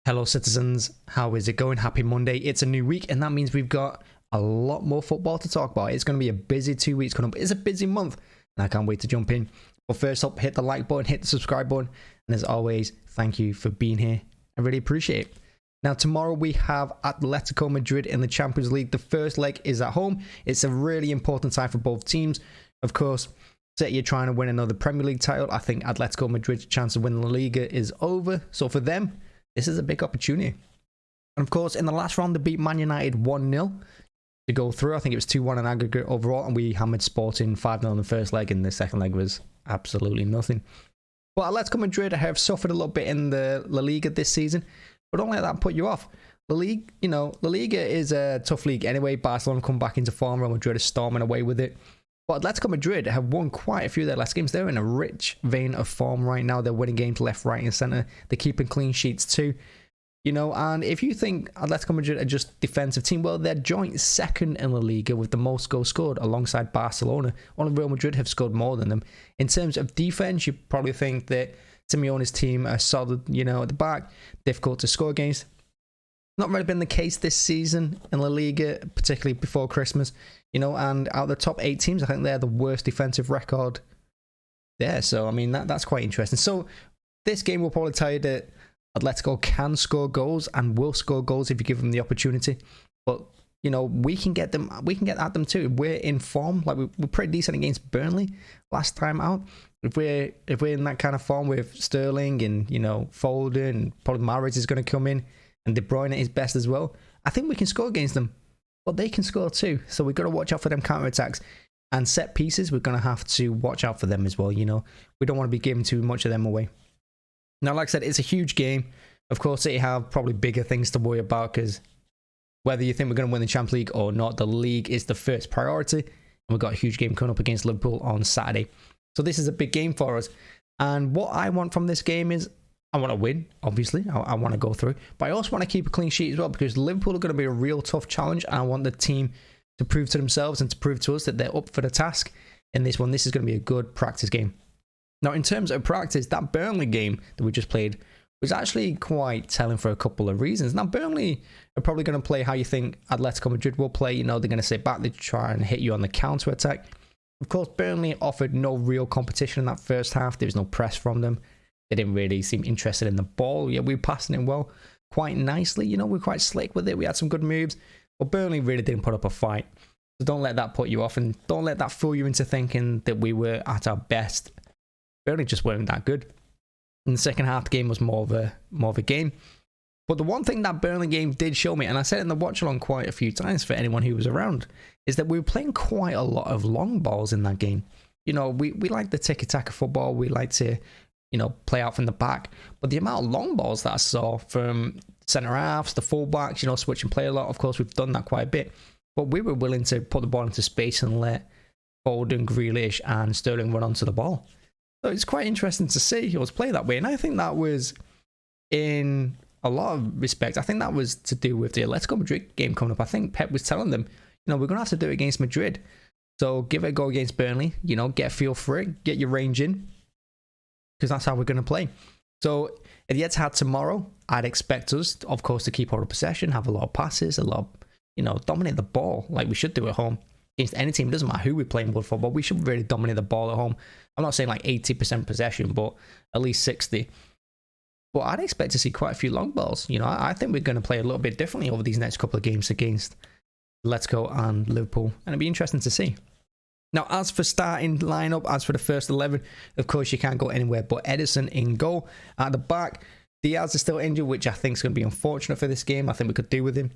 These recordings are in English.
Hello citizens, how is it going? Happy Monday. It's a new week and that means we've got a lot more football to talk about. It's going to be a busy 2 weeks coming up. It's a busy month and I can't wait to jump in. But first up, hit the like button, hit the subscribe button, and as always, thank you for being here. I really appreciate it. Now tomorrow we have Atletico Madrid in the Champions League. The first leg is at home. It's a really important time for both teams. Of course, City are trying to win another Premier League title. I think Atletico Madrid's chance of winning the Liga is over. So for them, this is a big opportunity. And of course, in the last round, they beat Man United 1-0 to go through. I think it was 2-1 in aggregate overall, and we hammered Sporting 5-0 in the first leg, and the second leg was absolutely nothing. But Atletico Madrid have suffered a little bit in the La Liga this season, but don't let that put you off. La Liga is a tough league anyway. Barcelona come back into form. Real Madrid is storming away with it. But Atletico Madrid have won quite a few of their last games. They're in a rich vein of form right now. They're winning games left, right, and centre. They're keeping clean sheets too. And if you think Atletico Madrid are just defensive team, well, they're joint second in La Liga with the most goals scored alongside Barcelona. Only Real Madrid have scored more than them. In terms of defense, you probably think that Simeone's team are solid, at the back, difficult to score against. Not really been the case this season in La Liga, particularly before Christmas, and out of the top 8 teams, I think they're the worst defensive record there. So, I mean, that's quite interesting. So, this game will probably tell you that Atletico can score goals and will score goals if you give them the opportunity. But, we can get at them too. We're in form. Like, we're pretty decent against Burnley last time out. If we're in that kind of form with Sterling and, Foden, and probably Mahrez is going to come in, and De Bruyne at his best as well, I think we can score against them. But they can score too. So we've got to watch out for them counter-attacks. And set pieces, we're going to have to watch out for them as well. We don't want to be giving too much of them away. Now, like I said, it's a huge game. Of course, City have probably bigger things to worry about because whether you think we're going to win the Champions League or not, the league is the first priority. And we've got a huge game coming up against Liverpool on Saturday. So this is a big game for us. And what I want from this game is I want to win, obviously. I want to go through. But I also want to keep a clean sheet as well because Liverpool are going to be a real tough challenge. And I want the team to prove to themselves and to prove to us that they're up for the task in this one. This is going to be a good practice game. Now, in terms of practice, that Burnley game that we just played was actually quite telling for a couple of reasons. Now, Burnley are probably going to play how you think Atletico Madrid will play. They're going to sit back. They try and hit you on the counter-attack. Of course, Burnley offered no real competition in that first half. There was no press from them. They didn't really seem interested in the ball. Yeah, we were passing it well, quite nicely. We were quite slick with it. We had some good moves. But Burnley really didn't put up a fight. So don't let that put you off. And don't let that fool you into thinking that we were at our best. Burnley just weren't that good. In the second half, the game was more of a game. But the one thing that Burnley game did show me, and I said it in the watch-along quite a few times for anyone who was around, is that we were playing quite a lot of long balls in that game. We like the tiki-taka football. We like to play out from the back. But the amount of long balls that I saw from centre halves, the fullbacks, switch and play a lot. Of course, we've done that quite a bit. But we were willing to put the ball into space and let Foden, Grealish and Sterling run onto the ball. So it's quite interesting to see us play that way. And I think that was, in a lot of respects, I think that was to do with the Atletico Madrid game coming up. I think Pep was telling them, we're going to have to do it against Madrid. So give it a go against Burnley, get a feel for it, get your range in. Because that's how we're going to play. So at the Etihad tomorrow, I'd expect us, of course, to keep hold of possession, have a lot of passes, a lot of, dominate the ball like we should do at home. Against any team, it doesn't matter who we're playing with for, but we should really dominate the ball at home. I'm not saying like 80% possession, but at least 60. But I'd expect to see quite a few long balls. I think we're going to play a little bit differently over these next couple of games against Atletico and Liverpool. And it'll be interesting to see. Now, as for starting lineup, as for the first 11, of course, you can't go anywhere but Ederson in goal. At the back, Diaz is still injured, which I think is going to be unfortunate for this game. I think we could do with him.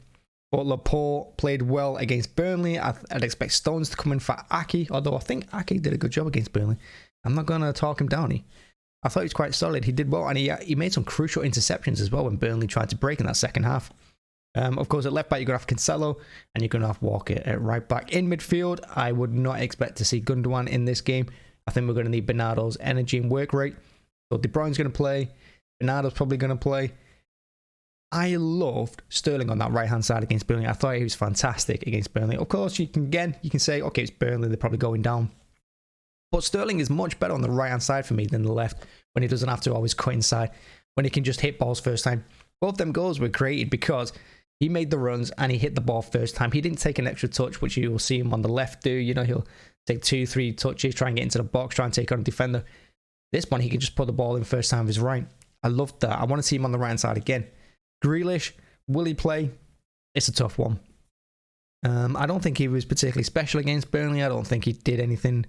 But Laporte played well against Burnley. I'd expect Stones to come in for Aki, although I think Aki did a good job against Burnley. I'm not going to talk him down. I thought he was quite solid. He did well, and he made some crucial interceptions as well when Burnley tried to break in that second half. Of course, at left back, you're going to have Cancelo, and you're going to have Walker at right back. In midfield, I would not expect to see Gundogan in this game. I think we're going to need Bernardo's energy and work rate. So De Bruyne's going to play. Bernardo's probably going to play. I loved Sterling on that right-hand side against Burnley. I thought he was fantastic against Burnley. Of course, you can say, okay, it's Burnley, they're probably going down. But Sterling is much better on the right-hand side for me than the left when he doesn't have to always cut inside. When he can just hit balls first time. Both them goals were created because he made the runs and he hit the ball first time. He didn't take an extra touch, which you will see him on the left do. You know, he'll take 2-3 touches, try and get into the box, try and take on a defender. This one, he can just put the ball in first time of his right. I love that. I want to see him on the right side again. Grealish, will he play? It's a tough one. I don't think he was particularly special against Burnley. I don't think he did anything,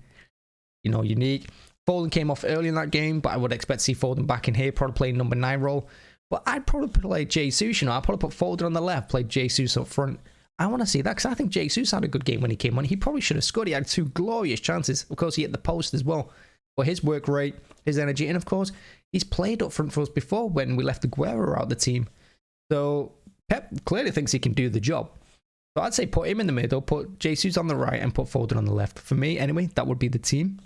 unique. Foden came off early in that game, but I would expect to see Foden back in here, probably playing number 9 role. But I'd probably play Jesus, I'd probably put Foden on the left, play Jesus up front. I want to see that because I think Jesus had a good game when he came on. He probably should have scored. He had 2 glorious chances. Of course, he hit the post as well. But his work rate, his energy, and of course, he's played up front for us before when we left Aguero out the team. So Pep clearly thinks he can do the job. So I'd say put him in the middle, put Jesus on the right, and put Foden on the left. For me, anyway, that would be the team.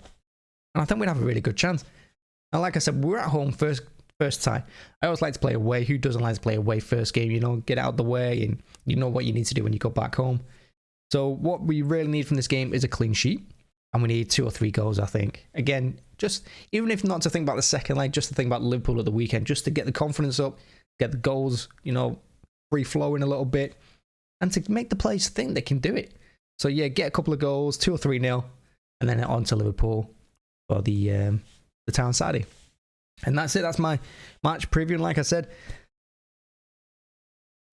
And I think we'd have a really good chance. And like I said, we're at home first time. I always like to play away. Who doesn't like to play away first game? Get out of the way and you know what you need to do when you go back home. So what we really need from this game is a clean sheet. And we need 2 or 3 goals, I think. Again, just even if not to think about the second leg, just to think about Liverpool at the weekend, just to get the confidence up, get the goals, free flowing a little bit, and to make the players think they can do it. So yeah, get a couple of goals, 2 or 3-0, and then on to Liverpool for the town Saturday. And that's it. That's my match preview. And like I said,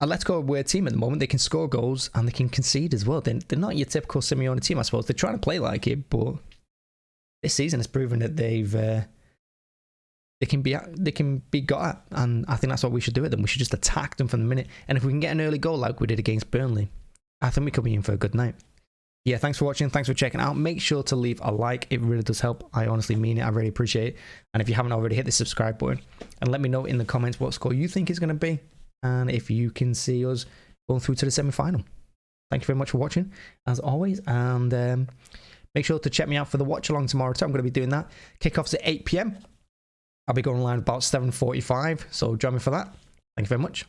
Atletico are a weird team at the moment. They can score goals and they can concede as well. They're not your typical Simeone team, I suppose. They're trying to play like it, but this season has proven that they can be got at, and I think that's what we should do with them. We should just attack them from the minute. And if we can get an early goal like we did against Burnley, I think we could be in for a good night. Yeah, thanks for watching. Thanks for checking out. Make sure to leave a like. It really does help. I honestly mean it. I really appreciate it. And if you haven't already, hit the subscribe button and let me know in the comments what score you think is going to be, and if you can see us going through to the semi-final. Thank you very much for watching, as always. And make sure to check me out for the watch along tomorrow too. I'm going to be doing that. Kickoff's at 8 PM. I'll be going live about 7:45, so join me for that. Thank you very much.